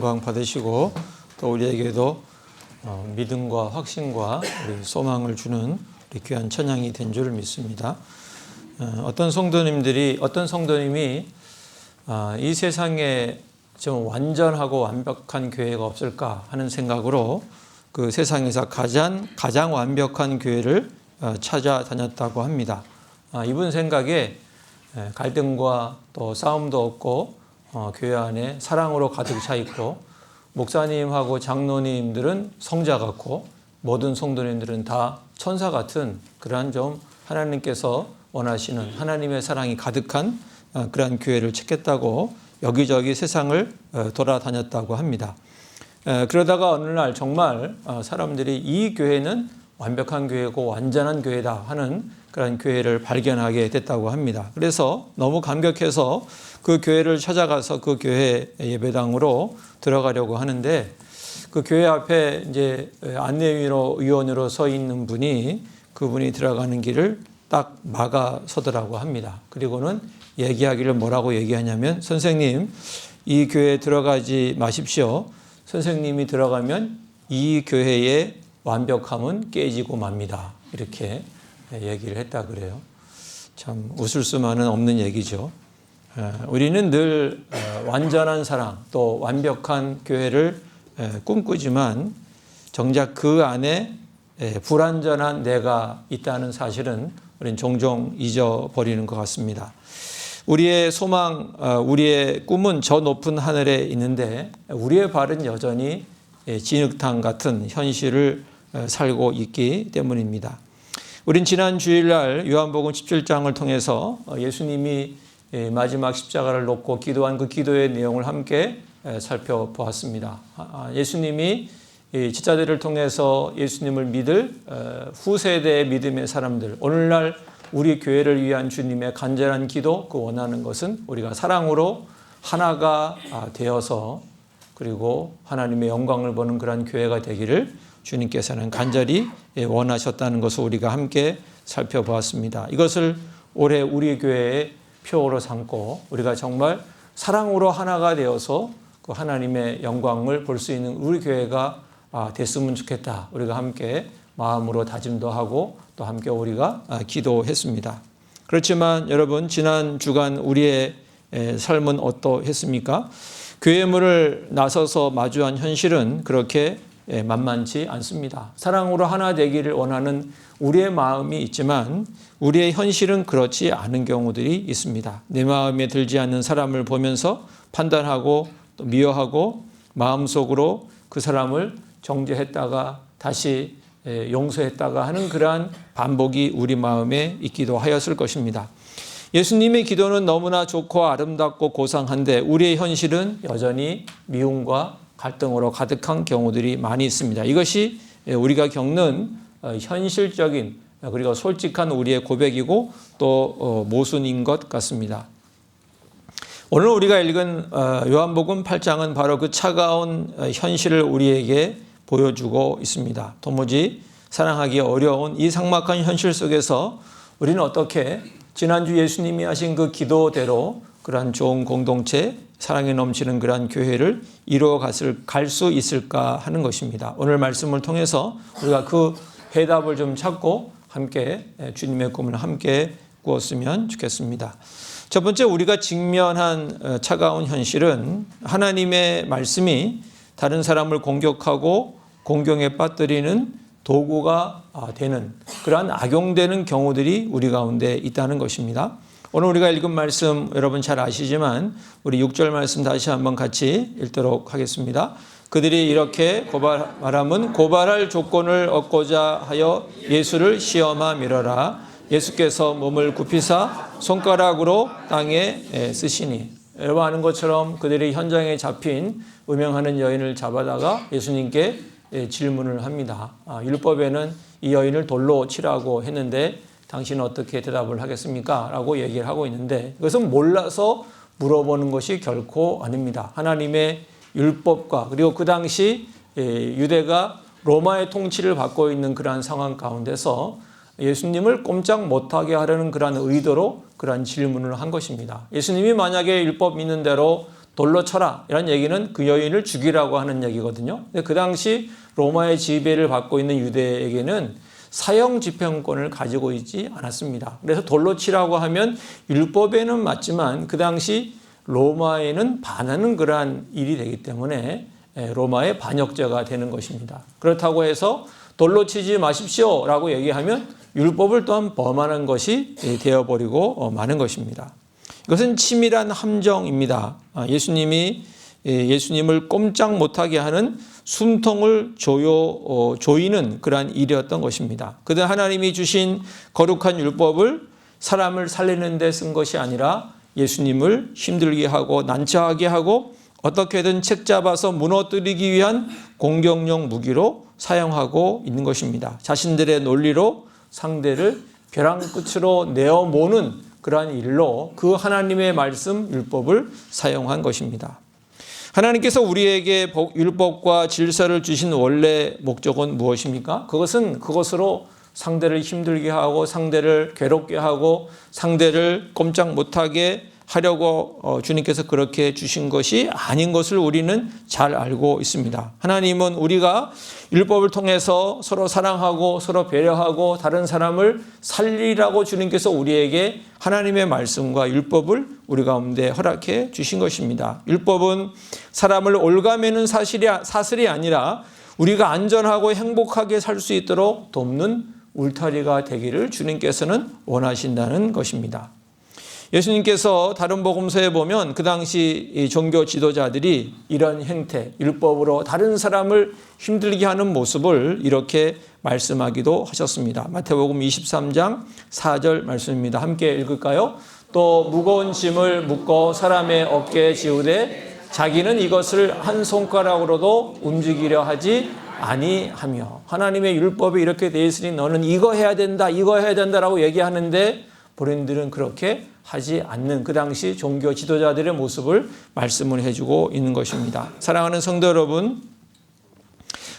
영광 받으시고 또 우리에게도 믿음과 확신과 우리 소망을 주는 우리 귀한 찬양이 된 줄 믿습니다. 어떤 성도님이 이 세상에 좀 완전하고 완벽한 교회가 없을까 하는 생각으로 그 세상에서 가장 완벽한 교회를 찾아다녔다고 합니다. 이분 생각에 갈등과 또 싸움도 없고 교회 안에 사랑으로 가득 차 있고 목사님하고 장로님들은 성자 같고 모든 성도님들은 다 천사 같은 그러한 좀 하나님께서 원하시는 하나님의 사랑이 가득한 그러한 교회를 찾겠다고 여기저기 세상을 돌아다녔다고 합니다. 그러다가 어느 날 정말 사람들이 이 교회는 완벽한 교회고 완전한 교회다 하는 그런 교회를 발견하게 됐다고 합니다. 그래서 너무 감격해서 그 교회를 찾아가서 그 교회 예배당으로 들어가려고 하는데 그 교회 앞에 이제 안내위원으로 서 있는 분이 그분이 들어가는 길을 딱 막아 서더라고 합니다. 그리고는 얘기하기를 뭐라고 얘기하냐면 선생님 이 교회에 들어가지 마십시오. 선생님이 들어가면 이 교회의 완벽함은 깨지고 맙니다. 이렇게 얘기를 했다 그래요. 참 웃을 수만은 없는 얘기죠. 우리는 늘 완전한 사랑 또 완벽한 교회를 꿈꾸지만 정작 그 안에 불완전한 내가 있다는 사실은 우리는 종종 잊어버리는 것 같습니다. 우리의 소망, 우리의 꿈은 저 높은 하늘에 있는데 우리의 발은 여전히 진흙탕 같은 현실을 살고 있기 때문입니다. 우린 지난 주일날 요한복음 17장을 통해서 예수님이 마지막 십자가를 놓고 기도한 그 기도의 내용을 함께 살펴보았습니다. 예수님이 지자들을 통해서 예수님을 믿을 후세대의 믿음의 사람들, 오늘날 우리 교회를 위한 주님의 간절한 기도, 그 원하는 것은 우리가 사랑으로 하나가 되어서 그리고 하나님의 영광을 보는 그런 교회가 되기를 주님께서는 간절히 원하셨다는 것을 우리가 함께 살펴보았습니다. 이것을 올해 우리 교회의 표어로 삼고 우리가 정말 사랑으로 하나가 되어서 그 하나님의 영광을 볼 수 있는 우리 교회가 됐으면 좋겠다. 우리가 함께 마음으로 다짐도 하고 또 함께 우리가 기도했습니다. 그렇지만 여러분 지난 주간 우리의 삶은 어떠했습니까? 교회 문을 나서서 마주한 현실은 그렇게 만만치 않습니다. 사랑으로 하나 되기를 원하는 우리의 마음이 있지만 우리의 현실은 그렇지 않은 경우들이 있습니다. 내 마음에 들지 않는 사람을 보면서 판단하고 또 미워하고 마음속으로 그 사람을 정죄했다가 다시 용서했다가 하는 그러한 반복이 우리 마음에 있기도 하였을 것입니다. 예수님의 기도는 너무나 좋고 아름답고 고상한데 우리의 현실은 여전히 미움과 갈등으로 가득한 경우들이 많이 있습니다. 이것이 우리가 겪는 현실적인 그리고 솔직한 우리의 고백이고 또 모순인 것 같습니다. 오늘 우리가 읽은 요한복음 8장은 바로 그 차가운 현실을 우리에게 보여주고 있습니다. 도무지 사랑하기 어려운 이 삭막한 현실 속에서 우리는 어떻게 지난주 예수님이 하신 그 기도대로 그러한 좋은 공동체, 사랑에 넘치는 그러한 교회를 갈 수 있을까 하는 것입니다. 오늘 말씀을 통해서 우리가 그 해답을 좀 찾고 함께 주님의 꿈을 함께 꾸었으면 좋겠습니다. 첫 번째 우리가 직면한 차가운 현실은 하나님의 말씀이 다른 사람을 공격하고 공경에 빠뜨리는 도구가 되는 그러한 악용되는 경우들이 우리 가운데 있다는 것입니다. 오늘 우리가 읽은 말씀 여러분 잘 아시지만 우리 6절 말씀 다시 한번 같이 읽도록 하겠습니다. 그들이 이렇게 말함은 고발할 조건을 얻고자 하여 예수를 시험하 미러라. 예수께서 몸을 굽히사 손가락으로 땅에 쓰시니. 여러분 아는 것처럼 그들이 현장에 잡힌 음행하는 여인을 잡아다가 예수님께 질문을 합니다. 율법에는 이 여인을 돌로 치라고 했는데 당신은 어떻게 대답을 하겠습니까? 라고 얘기를 하고 있는데 이것은 몰라서 물어보는 것이 결코 아닙니다. 하나님의 율법과 그리고 그 당시 유대가 로마의 통치를 받고 있는 그러한 상황 가운데서 예수님을 꼼짝 못하게 하려는 그러한 의도로 그러한 질문을 한 것입니다. 예수님이 만약에 율법 있는 대로 돌로 쳐라 이런 얘기는 그 여인을 죽이라고 하는 얘기거든요. 근데 그 당시 로마의 지배를 받고 있는 유대에게는 사형 집행권을 가지고 있지 않았습니다. 그래서 돌로 치라고 하면 율법에는 맞지만 그 당시 로마에는 반하는 그러한 일이 되기 때문에 로마의 반역죄가 되는 것입니다. 그렇다고 해서 돌로 치지 마십시오 라고 얘기하면 율법을 또한 범하는 것이 되어버리고 마는 것입니다. 이것은 치밀한 함정입니다. 예수님을 꼼짝 못하게 하는 숨통을 조이는 그러한 일이었던 것입니다. 그들 하나님이 주신 거룩한 율법을 사람을 살리는 데 쓴 것이 아니라 예수님을 힘들게 하고 난처하게 하고 어떻게든 책 잡아서 무너뜨리기 위한 공격용 무기로 사용하고 있는 것입니다. 자신들의 논리로 상대를 벼랑 끝으로 내어모는 그러한 일로 그 하나님의 말씀 율법을 사용한 것입니다. 하나님께서 우리에게 율법과 질서를 주신 원래 목적은 무엇입니까? 그것으로 상대를 힘들게 하고 상대를 괴롭게 하고 상대를 꼼짝 못하게 하려고 주님께서 그렇게 주신 것이 아닌 것을 우리는 잘 알고 있습니다. 하나님은 우리가 율법을 통해서 서로 사랑하고 서로 배려하고 다른 사람을 살리라고 주님께서 우리에게 하나님의 말씀과 율법을 우리 가운데 허락해 주신 것입니다. 율법은 사람을 올가매는 사슬이 아니라 우리가 안전하고 행복하게 살 수 있도록 돕는 울타리가 되기를 주님께서는 원하신다는 것입니다. 예수님께서 다른 복음서에 보면 그 당시 종교 지도자들이 이런 행태, 율법으로 다른 사람을 힘들게 하는 모습을 이렇게 말씀하기도 하셨습니다. 마태복음 23장 4절 말씀입니다. 함께 읽을까요? 또 무거운 짐을 묶어 사람의 어깨에 지우되 자기는 이것을 한 손가락으로도 움직이려 하지 아니하며. 하나님의 율법이 이렇게 되어 있으니 너는 이거 해야 된다라고 얘기하는데 본인들은 그렇게 하지 않는 그 당시 종교 지도자들의 모습을 말씀을 해주고 있는 것입니다. 사랑하는 성도 여러분,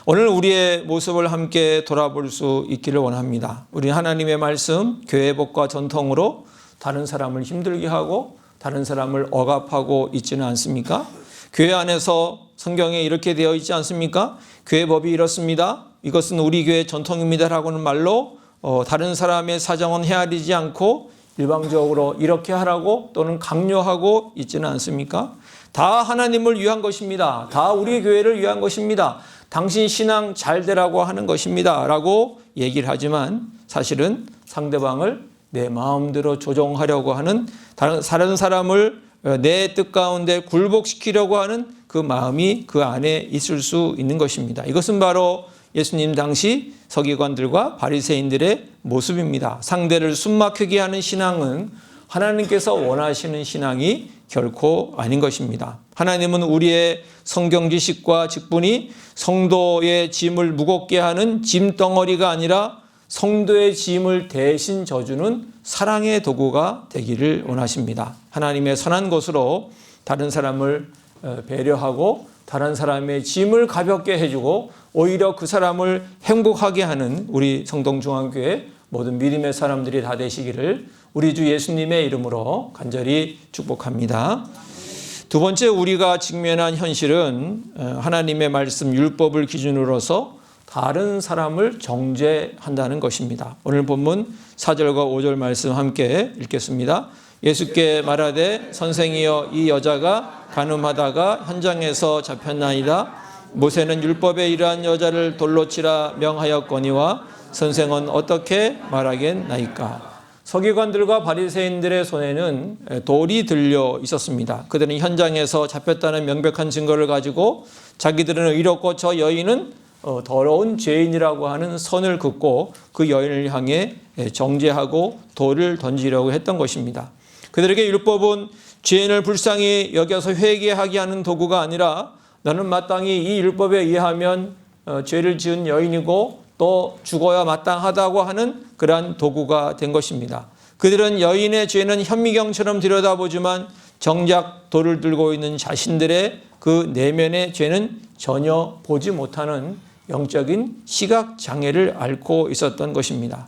오늘 우리의 모습을 함께 돌아볼 수 있기를 원합니다. 우리 하나님의 말씀, 교회 법과 전통으로 다른 사람을 힘들게 하고 다른 사람을 억압하고 있지는 않습니까? 교회 안에서 성경에 이렇게 되어 있지 않습니까? 교회 법이 이렇습니다. 이것은 우리 교회 전통입니다라고는 말로 다른 사람의 사정은 헤아리지 않고 일방적으로 이렇게 하라고 또는 강요하고 있지는 않습니까? 다 하나님을 위한 것입니다. 다 우리 교회를 위한 것입니다. 당신 신앙 잘 되라고 하는 것입니다 라고 얘기를 하지만 사실은 상대방을 내 마음대로 조종하려고 하는 다른 사람을 내 뜻 가운데 굴복시키려고 하는 그 마음이 그 안에 있을 수 있는 것입니다. 이것은 바로 예수님 당시 서기관들과 바리새인들의 모습입니다. 상대를 숨막히게 하는 신앙은 하나님께서 원하시는 신앙이 결코 아닌 것입니다. 하나님은 우리의 성경 지식과 직분이 성도의 짐을 무겁게 하는 짐덩어리가 아니라 성도의 짐을 대신 져주는 사랑의 도구가 되기를 원하십니다. 하나님의 선한 것으로 다른 사람을 배려하고 다른 사람의 짐을 가볍게 해주고 오히려 그 사람을 행복하게 하는 우리 성동중앙교회 모든 믿음의 사람들이 다 되시기를 우리 주 예수님의 이름으로 간절히 축복합니다. 두 번째, 우리가 직면한 현실은 하나님의 말씀 율법을 기준으로서 다른 사람을 정죄한다는 것입니다. 오늘 본문 4절과 5절 말씀 함께 읽겠습니다. 예수께 말하되 선생이여 이 여자가 간음하다가 현장에서 잡혔나이다. 모세는 율법에 이러한 여자를 돌로 치라 명하였거니와 선생은 어떻게 말하겠나이까. 서기관들과 바리새인들의 손에는 돌이 들려 있었습니다. 그들은 현장에서 잡혔다는 명백한 증거를 가지고 자기들은 의롭고 저 여인은 더러운 죄인이라고 하는 선을 긋고 그 여인을 향해 정죄하고 돌을 던지려고 했던 것입니다. 그들에게 율법은 죄인을 불쌍히 여겨서 회개하게 하는 도구가 아니라 너는 마땅히 이 율법에 의하면 죄를 지은 여인이고 또 죽어야 마땅하다고 하는 그러한 도구가 된 것입니다. 그들은 여인의 죄는 현미경처럼 들여다보지만 정작 돌을 들고 있는 자신들의 그 내면의 죄는 전혀 보지 못하는 영적인 시각장애를 앓고 있었던 것입니다.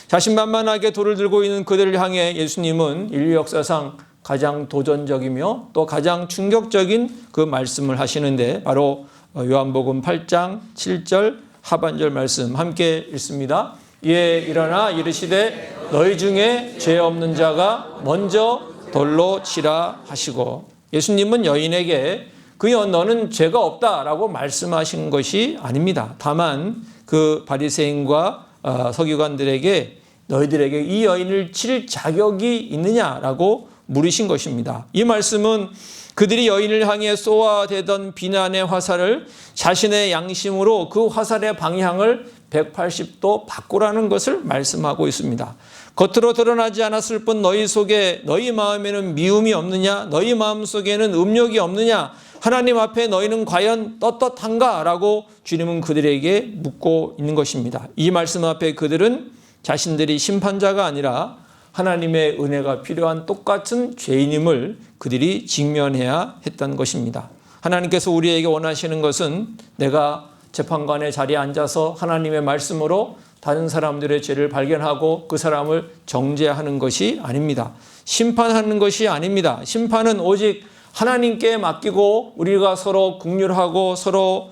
자신만만하게 돌을 들고 있는 그들을 향해 예수님은 인류 역사상 가장 도전적이며 또 가장 충격적인 그 말씀을 하시는데 바로 요한복음 8장 7절 하반절 말씀 함께 읽습니다. 이에 일어나 이르시되 너희 중에 죄 없는 자가 먼저 돌로 치라 하시고, 예수님은 여인에게 너는 죄가 없다라고 말씀하신 것이 아닙니다. 다만 그 바리새인과 서기관들에게 너희들에게 이 여인을 칠 자격이 있느냐라고 물으신 것입니다. 이 말씀은 그들이 여인을 향해 쏘아대던 비난의 화살을 자신의 양심으로 그 화살의 방향을 180도 바꾸라는 것을 말씀하고 있습니다. 겉으로 드러나지 않았을 뿐 너희 속에 너희 마음에는 미움이 없느냐, 너희 마음 속에는 음욕이 없느냐, 하나님 앞에 너희는 과연 떳떳한가? 라고 주님은 그들에게 묻고 있는 것입니다. 이 말씀 앞에 그들은 자신들이 심판자가 아니라 하나님의 은혜가 필요한 똑같은 죄인임을 그들이 직면해야 했던 것입니다. 하나님께서 우리에게 원하시는 것은 내가 재판관의 자리에 앉아서 하나님의 말씀으로 다른 사람들의 죄를 발견하고 그 사람을 정죄하는 것이 아닙니다. 심판하는 것이 아닙니다. 심판은 오직 하나님께 맡기고 우리가 서로 긍휼하고 서로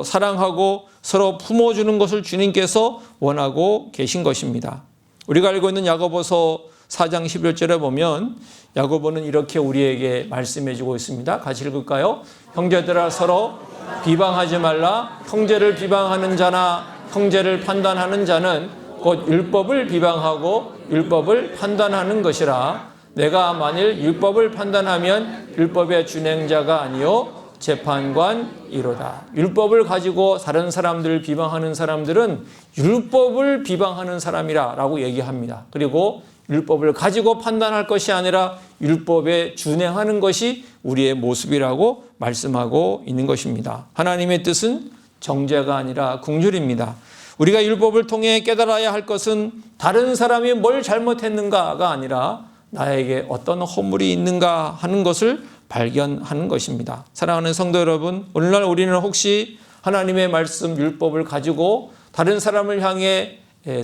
사랑하고 서로 품어주는 것을 주님께서 원하고 계신 것입니다. 우리가 알고 있는 야고보서 4장 11절에 보면 야고보는 이렇게 우리에게 말씀해 주고 있습니다. 같이 읽을까요? 형제들아 서로 비방하지 말라. 형제를 비방하는 자나 형제를 판단하는 자는 곧 율법을 비방하고 율법을 판단하는 것이라. 내가 만일 율법을 판단하면 율법의 준행자가 아니요 재판관이로다. 율법을 가지고 다른 사람들을 비방하는 사람들은 율법을 비방하는 사람이라고 얘기합니다. 그리고 율법을 가지고 판단할 것이 아니라 율법에 준행하는 것이 우리의 모습이라고 말씀하고 있는 것입니다. 하나님의 뜻은 정죄가 아니라 긍휼입니다. 우리가 율법을 통해 깨달아야 할 것은 다른 사람이 뭘 잘못했는가가 아니라 나에게 어떤 허물이 있는가 하는 것을 발견하는 것입니다. 사랑하는 성도 여러분, 오늘날 우리는 혹시 하나님의 말씀 율법을 가지고 다른 사람을 향해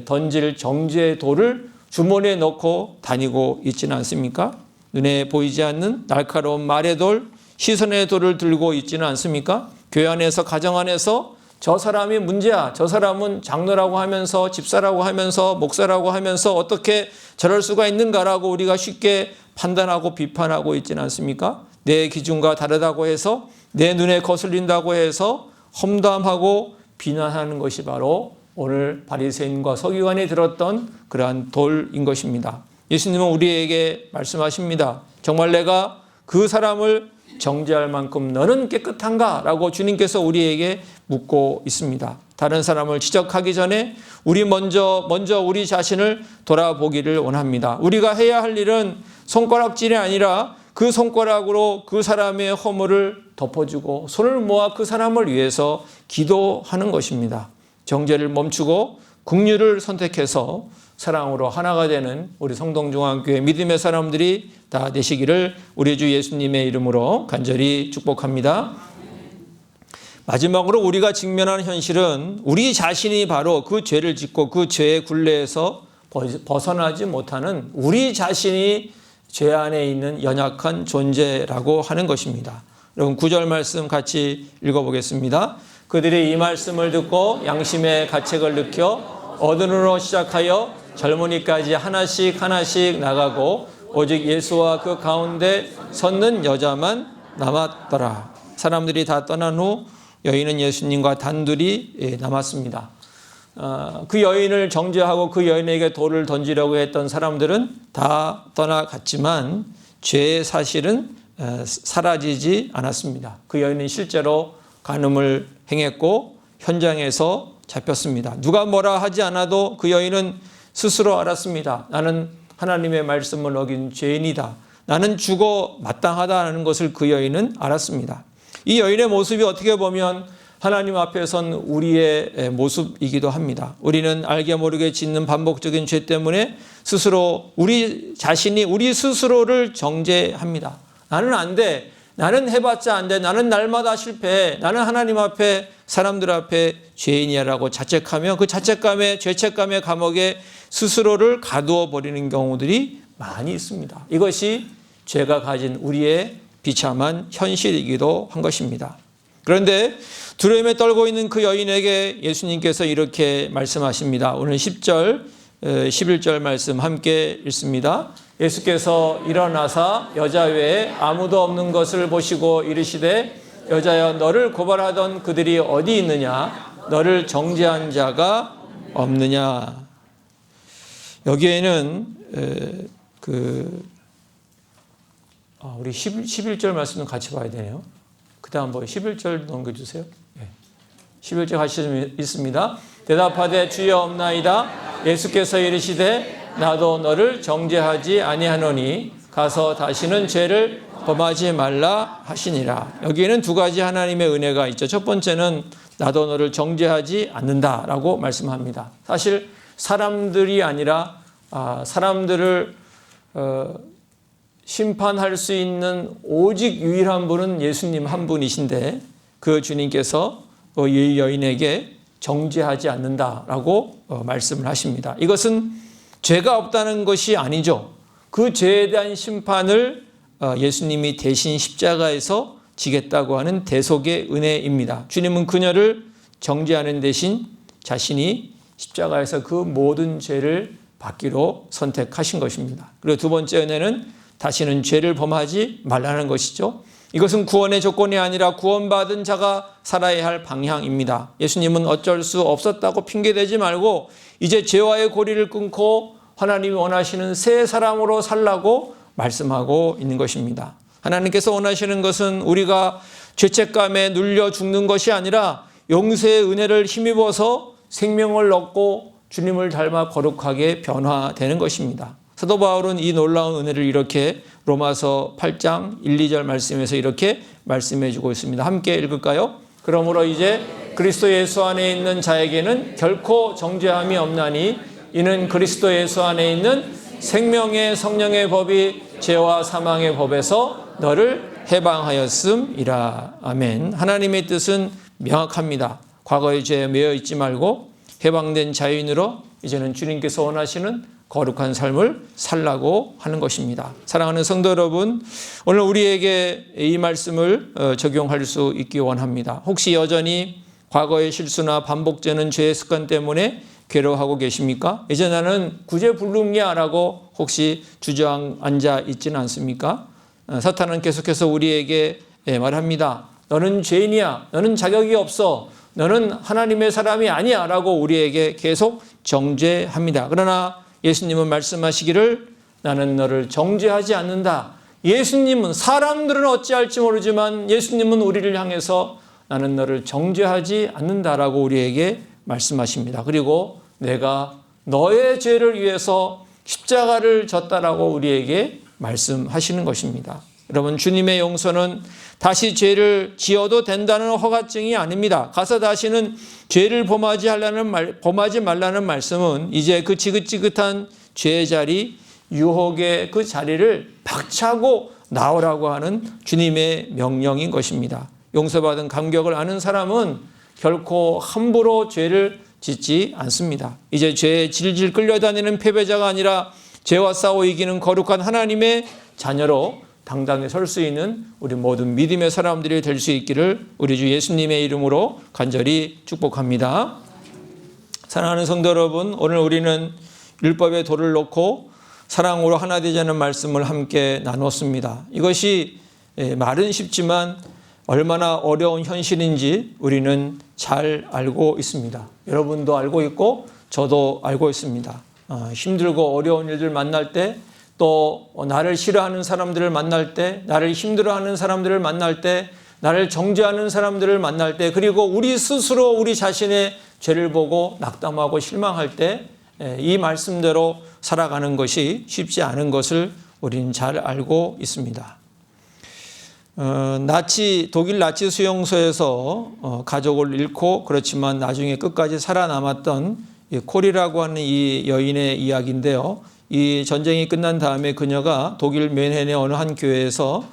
던질 정죄의 돌을 주머니에 넣고 다니고 있지는 않습니까? 눈에 보이지 않는 날카로운 말의 돌, 시선의 돌을 들고 있지는 않습니까? 교회 안에서, 가정 안에서 저 사람이 문제야, 저 사람은 장로라고 하면서 집사라고 하면서 목사라고 하면서 어떻게 저럴 수가 있는가라고 우리가 쉽게 판단하고 비판하고 있지는 않습니까? 내 기준과 다르다고 해서, 내 눈에 거슬린다고 해서 험담하고 비난하는 것이 바로 오늘 바리새인과 서기관이 들었던 그러한 돌인 것입니다. 예수님은 우리에게 말씀하십니다. 정말 내가 그 사람을 정죄할 만큼 너는 깨끗한가? 라고 주님께서 우리에게 묻고 있습니다. 다른 사람을 지적하기 전에 우리 먼저 우리 자신을 돌아보기를 원합니다. 우리가 해야 할 일은 손가락질이 아니라 그 손가락으로 그 사람의 허물을 덮어주고 손을 모아 그 사람을 위해서 기도하는 것입니다. 정죄를 멈추고 긍휼을 선택해서 사랑으로 하나가 되는 우리 성동중앙교회 믿음의 사람들이 다 되시기를 우리 주 예수님의 이름으로 간절히 축복합니다. 마지막으로 우리가 직면하는 현실은 우리 자신이 바로 그 죄를 짓고 그 죄의 굴레에서 벗어나지 못하는 우리 자신이 죄 안에 있는 연약한 존재라고 하는 것입니다. 여러분 9절 말씀 같이 읽어보겠습니다. 그들이 이 말씀을 듣고 양심의 가책을 느껴 어른으로 시작하여 젊은이까지 하나씩 나가고 오직 예수와 그 가운데 섰는 여자만 남았더라. 사람들이 다 떠난 후 여인은 예수님과 단둘이 남았습니다. 그 여인을 정죄하고 그 여인에게 돌을 던지려고 했던 사람들은 다 떠나갔지만 죄의 사실은 사라지지 않았습니다. 그 여인은 실제로 간음을 행했고 현장에서 잡혔습니다. 누가 뭐라 하지 않아도 그 여인은 스스로 알았습니다. 나는 하나님의 말씀을 어긴 죄인이다. 나는 죽어 마땅하다는 것을 그 여인은 알았습니다. 이 여인의 모습이 어떻게 보면 하나님 앞에 선 우리의 모습이기도 합니다. 우리는 알게 모르게 짓는 반복적인 죄 때문에 스스로 우리 자신이 우리 스스로를 정죄합니다. 나는 안 돼. 나는 해봤자 안 돼. 나는 날마다 실패해. 나는 하나님 앞에 사람들 앞에 죄인이야라고 자책하며 그 자책감에 죄책감의 감옥에 스스로를 가두어 버리는 경우들이 많이 있습니다. 이것이 죄가 가진 우리의 비참한 현실이기도 한 것입니다. 그런데 두려움에 떨고 있는 그 여인에게 예수님께서 이렇게 말씀하십니다. 오늘 10절, 11절 말씀 함께 읽습니다. 예수께서 일어나사 여자 외에 아무도 없는 것을 보시고 이르시되 여자여 너를 고발하던 그들이 어디 있느냐? 너를 정죄한 자가 없느냐? 여기에는 우리 11절 말씀도 같이 봐야 되네요. 그 다음 11절 넘겨주세요. 11절 같이 있습니다. 대답하되 주여 없나이다. 예수께서 이르시되 나도 너를 정죄하지 아니하노니 가서 다시는 죄를 범하지 말라 하시니라. 여기에는 두 가지 하나님의 은혜가 있죠. 첫 번째는 나도 너를 정죄하지 않는다라고 말씀합니다. 사실 사람들이 아니라 사람들을 심판할 수 있는 오직 유일한 분은 예수님 한 분이신데 그 주님께서 이 여인에게 정죄하지 않는다라고 말씀을 하십니다. 이것은 죄가 없다는 것이 아니죠. 그 죄에 대한 심판을 예수님이 대신 십자가에서 지겠다고 하는 대속의 은혜입니다. 주님은 그녀를 정죄하는 대신 자신이 십자가에서 그 모든 죄를 받기로 선택하신 것입니다. 그리고 두 번째 은혜는 다시는 죄를 범하지 말라는 것이죠. 이것은 구원의 조건이 아니라 구원받은 자가 살아야 할 방향입니다. 예수님은 어쩔 수 없었다고 핑계대지 말고 이제 죄와의 고리를 끊고 하나님이 원하시는 새 사람으로 살라고 말씀하고 있는 것입니다. 하나님께서 원하시는 것은 우리가 죄책감에 눌려 죽는 것이 아니라 용서의 은혜를 힘입어서 생명을 얻고 주님을 닮아 거룩하게 변화되는 것입니다. 사도 바울은 이 놀라운 은혜를 이렇게 로마서 8장 1, 2절 말씀에서 이렇게 말씀해 주고 있습니다. 함께 읽을까요? 그러므로 이제 그리스도 예수 안에 있는 자에게는 결코 정죄함이 없나니 이는 그리스도 예수 안에 있는 생명의 성령의 법이 죄와 사망의 법에서 너를 해방하였음이라. 아멘. 하나님의 뜻은 명확합니다. 과거의 죄에 매여 있지 말고 해방된 자유인으로 이제는 주님께서 원하시는 거룩한 삶을 살라고 하는 것입니다. 사랑하는 성도 여러분, 오늘 우리에게 이 말씀을 적용할 수 있기 원합니다. 혹시 여전히 과거의 실수나 반복되는 죄의 습관 때문에 괴로워하고 계십니까? 이제 나는 구제불능이야 라고 혹시 주저앉아 있지는 않습니까? 사탄은 계속해서 우리에게 말합니다. 너는 죄인이야. 너는 자격이 없어. 너는 하나님의 사람이 아니야 라고 우리에게 계속 정죄합니다. 그러나 예수님은 말씀하시기를 나는 너를 정죄하지 않는다. 예수님은 사람들은 어찌할지 모르지만 예수님은 우리를 향해서 나는 너를 정죄하지 않는다라고 우리에게 말씀하십니다. 그리고 내가 너의 죄를 위해서 십자가를 졌다라고 우리에게 말씀하시는 것입니다. 여러분, 주님의 용서는 다시 죄를 지어도 된다는 허가증이 아닙니다. 가서 다시는 죄를 범하지 말라는 말씀은 이제 그 지긋지긋한 죄의 자리, 유혹의 그 자리를 박차고 나오라고 하는 주님의 명령인 것입니다. 용서받은 감격을 아는 사람은 결코 함부로 죄를 짓지 않습니다. 이제 죄에 질질 끌려다니는 패배자가 아니라 죄와 싸워 이기는 거룩한 하나님의 자녀로 당당히 설 수 있는 우리 모든 믿음의 사람들이 될 수 있기를 우리 주 예수님의 이름으로 간절히 축복합니다. 사랑하는 성도 여러분, 오늘 우리는 율법의 도를 놓고 사랑으로 하나 되자는 말씀을 함께 나눴습니다. 이것이 말은 쉽지만 얼마나 어려운 현실인지 우리는 잘 알고 있습니다. 여러분도 알고 있고 저도 알고 있습니다. 힘들고 어려운 일들 만날 때, 또 나를 싫어하는 사람들을 만날 때, 나를 힘들어하는 사람들을 만날 때, 나를 정죄하는 사람들을 만날 때, 그리고 우리 스스로 우리 자신의 죄를 보고 낙담하고 실망할 때 이 말씀대로 살아가는 것이 쉽지 않은 것을 우리는 잘 알고 있습니다. 독일 나치 수용소에서 가족을 잃고 그렇지만 나중에 끝까지 살아남았던 콜이라고 하는 이 여인의 이야기인데요. 이 전쟁이 끝난 다음에 그녀가 독일 뮌헨의 어느 한 교회에서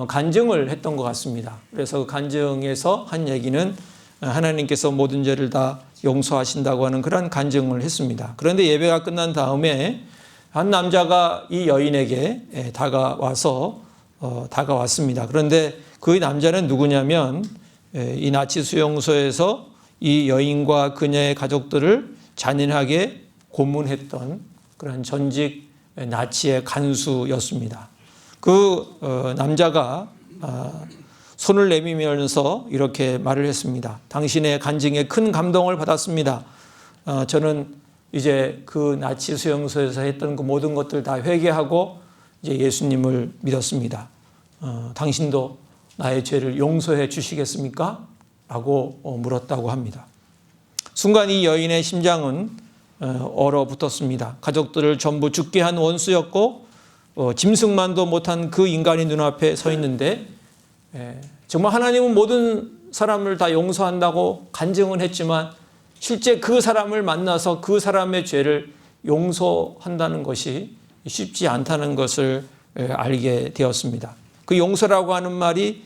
간증을 했던 것 같습니다. 그래서 간증에서 한 얘기는 하나님께서 모든 죄를 다 용서하신다고 하는 그런 간증을 했습니다. 그런데 예배가 끝난 다음에 한 남자가 이 여인에게 다가왔습니다. 그런데 그 남자는 누구냐면 이 나치 수용소에서 이 여인과 그녀의 가족들을 잔인하게 고문했던 그런 전직 나치의 간수였습니다. 그 남자가 손을 내밀면서 이렇게 말을 했습니다. 당신의 간증에 큰 감동을 받았습니다. 저는 이제 그 나치 수용소에서 했던 그 모든 것들 다 회개하고 이제 예수님을 믿었습니다. 당신도 나의 죄를 용서해 주시겠습니까? 라고 물었다고 합니다. 순간 이 여인의 심장은 얼어붙었습니다. 가족들을 전부 죽게 한 원수였고 짐승만도 못한 그 인간이 눈앞에 서 있는데 정말 하나님은 모든 사람을 다 용서한다고 간증은 했지만 실제 그 사람을 만나서 그 사람의 죄를 용서한다는 것이 쉽지 않다는 것을 알게 되었습니다. 그 용서라고 하는 말이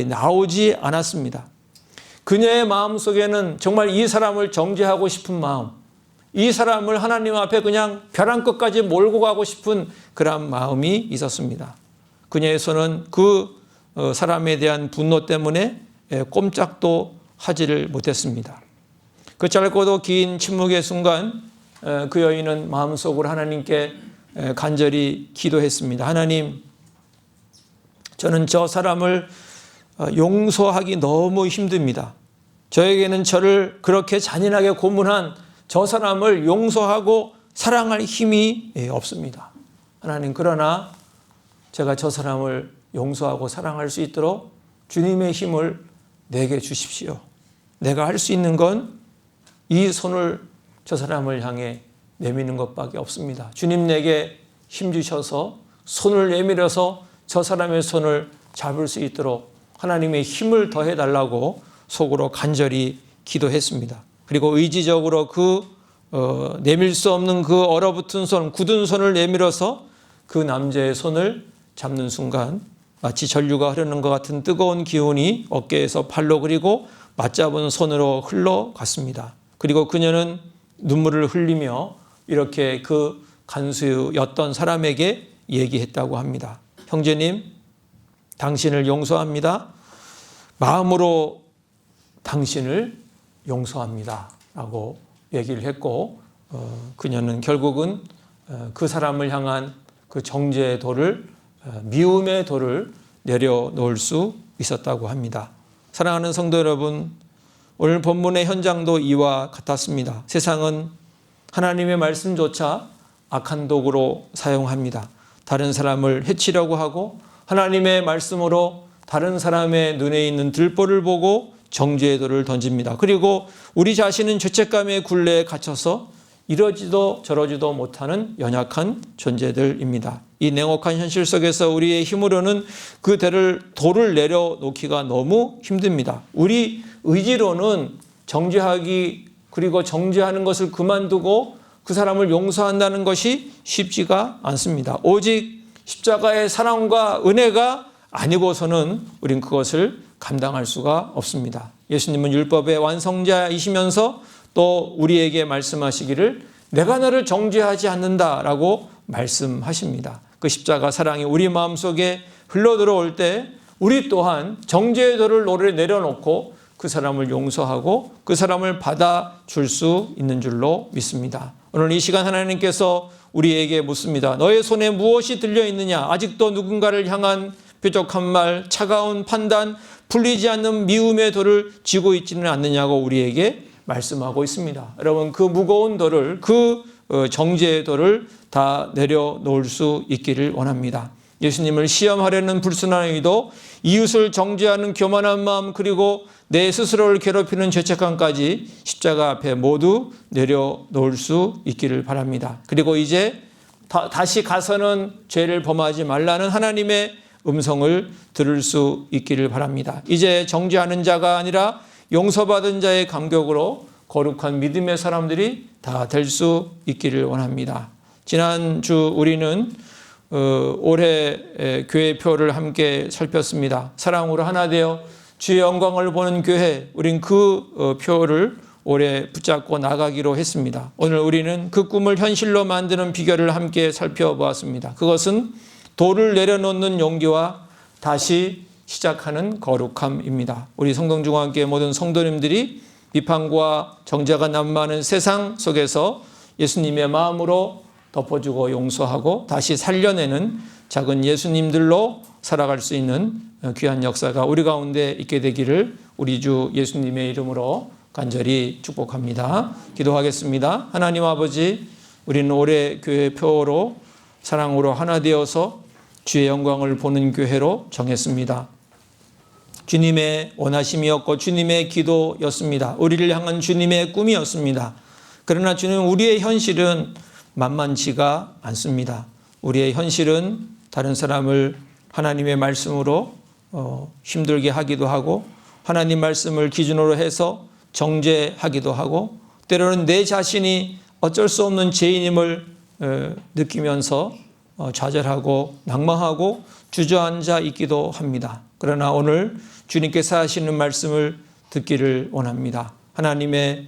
나오지 않았습니다. 그녀의 마음속에는 정말 이 사람을 정죄하고 싶은 마음, 이 사람을 하나님 앞에 그냥 벼랑 끝까지 몰고 가고 싶은 그런 마음이 있었습니다. 그녀의 손은 그 사람에 대한 분노 때문에 꼼짝도 하지를 못했습니다. 그 짧고도 긴 침묵의 순간 그 여인은 마음속으로 하나님께 간절히 기도했습니다. 하나님, 저는 저 사람을 용서하기 너무 힘듭니다. 저에게는 저를 그렇게 잔인하게 고문한 저 사람을 용서하고 사랑할 힘이 없습니다. 하나님, 그러나 제가 저 사람을 용서하고 사랑할 수 있도록 주님의 힘을 내게 주십시오. 내가 할 수 있는 건 이 손을 저 사람을 향해 내미는 것밖에 없습니다. 주님, 내게 힘 주셔서 손을 내밀어서 저 사람의 손을 잡을 수 있도록 하나님의 힘을 더해달라고 속으로 간절히 기도했습니다. 그리고 의지적으로 내밀 수 없는 그 얼어붙은 손, 굳은 손을 내밀어서 그 남자의 손을 잡는 순간 마치 전류가 흐르는 것 같은 뜨거운 기운이 어깨에서 팔로 그리고 맞잡은 손으로 흘러갔습니다. 그리고 그녀는 눈물을 흘리며 이렇게 그 간수였던 사람에게 얘기했다고 합니다. 형제님, 당신을 용서합니다. 마음으로 당신을 용서합니다. 라고 얘기를 했고 그녀는 결국은 그 사람을 향한 그 정죄의 돌을, 미움의 돌을 내려놓을 수 있었다고 합니다. 사랑하는 성도 여러분, 오늘 본문의 현장도 이와 같았습니다. 세상은 하나님의 말씀조차 악한 도구로 사용합니다. 다른 사람을 해치려고 하고 하나님의 말씀으로 다른 사람의 눈에 있는 들보를 보고 정죄의 돌을 던집니다. 그리고 우리 자신은 죄책감의 굴레에 갇혀서 이러지도 저러지도 못하는 연약한 존재들입니다. 이 냉혹한 현실 속에서 우리의 힘으로는 그 돌을 내려놓기가 너무 힘듭니다. 우리 의지로는 정죄하기 그리고 정죄하는 것을 그만두고 그 사람을 용서한다는 것이 쉽지가 않습니다. 오직 십자가의 사랑과 은혜가 아니고서는 우린 그것을 감당할 수가 없습니다. 예수님은 율법의 완성자이시면서 또 우리에게 말씀하시기를 내가 너를 정죄하지 않는다라고 말씀하십니다. 그 십자가 사랑이 우리 마음속에 흘러들어올 때 우리 또한 정죄의 돌을 내려놓고 그 사람을 용서하고 그 사람을 받아줄 수 있는 줄로 믿습니다. 오늘 이 시간 하나님께서 우리에게 묻습니다. 너의 손에 무엇이 들려있느냐? 아직도 누군가를 향한 뾰족한 말, 차가운 판단, 풀리지 않는 미움의 돌을 쥐고 있지는 않느냐고 우리에게 말씀하고 있습니다. 여러분, 그 무거운 돌을, 그 정죄의 돌을 다 내려놓을 수 있기를 원합니다. 예수님을 시험하려는 불순한 의도, 이웃을 정죄하는 교만한 마음, 그리고 내 스스로를 괴롭히는 죄책감까지 십자가 앞에 모두 내려놓을 수 있기를 바랍니다. 그리고 이제 다시 가서는 죄를 범하지 말라는 하나님의 음성을 들을 수 있기를 바랍니다. 이제 정죄하는 자가 아니라 용서받은 자의 감격으로 거룩한 믿음의 사람들이 다 될 수 있기를 원합니다. 지난주 우리는 올해 교회표를 함께 살폈습니다. 사랑으로 하나 되어 주의 영광을 보는 교회, 우린 그 표를 오래 붙잡고 나가기로 했습니다. 오늘 우리는 그 꿈을 현실로 만드는 비결을 함께 살펴보았습니다. 그것은 돌을 내려놓는 용기와 다시 시작하는 거룩함입니다. 우리 성동중앙교회 모든 성도님들이 비판과 정죄가 난무하는 세상 속에서 예수님의 마음으로 덮어주고 용서하고 다시 살려내는 작은 예수님들로 살아갈 수 있는 귀한 역사가 우리 가운데 있게 되기를 우리 주 예수님의 이름으로 간절히 축복합니다. 기도하겠습니다. 하나님 아버지, 우리는 올해 교회 표어로 사랑으로 하나 되어서 주의 영광을 보는 교회로 정했습니다. 주님의 원하심이었고 주님의 기도였습니다. 우리를 향한 주님의 꿈이었습니다. 그러나 주님, 우리의 현실은 만만치가 않습니다. 우리의 현실은 다른 사람을 하나님의 말씀으로 힘들게 하기도 하고, 하나님 말씀을 기준으로 해서 정죄하기도 하고, 때로는 내 자신이 어쩔 수 없는 죄인임을 느끼면서 좌절하고 낭망하고 주저앉아 있기도 합니다. 그러나 오늘 주님께서 하시는 말씀을 듣기를 원합니다. 하나님의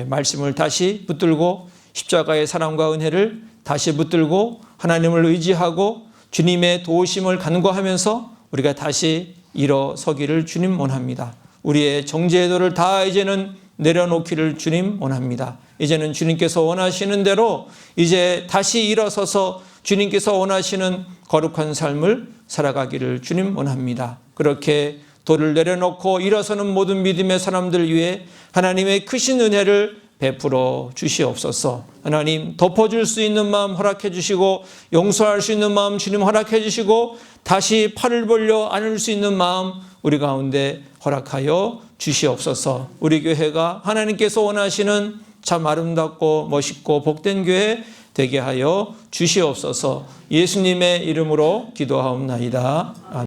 말씀을 다시 붙들고 십자가의 사랑과 은혜를 다시 붙들고 하나님을 의지하고 주님의 도우심을 간구하면서 우리가 다시 일어서기를 주님 원합니다. 우리의 정죄도를 다 이제는 내려놓기를 주님 원합니다. 이제는 주님께서 원하시는 대로 이제 다시 일어서서 주님께서 원하시는 거룩한 삶을 살아가기를 주님 원합니다. 그렇게 돌을 내려놓고 일어서는 모든 믿음의 사람들 위해 하나님의 크신 은혜를 베풀어 주시옵소서. 하나님, 덮어줄 수 있는 마음 허락해 주시고 용서할 수 있는 마음 주님 허락해 주시고 다시 팔을 벌려 안을 수 있는 마음 우리 가운데 허락하여 주시옵소서. 우리 교회가 하나님께서 원하시는 참 아름답고 멋있고 복된 교회 되게 하여 주시옵소서. 예수님의 이름으로 기도하옵나이다. 아멘.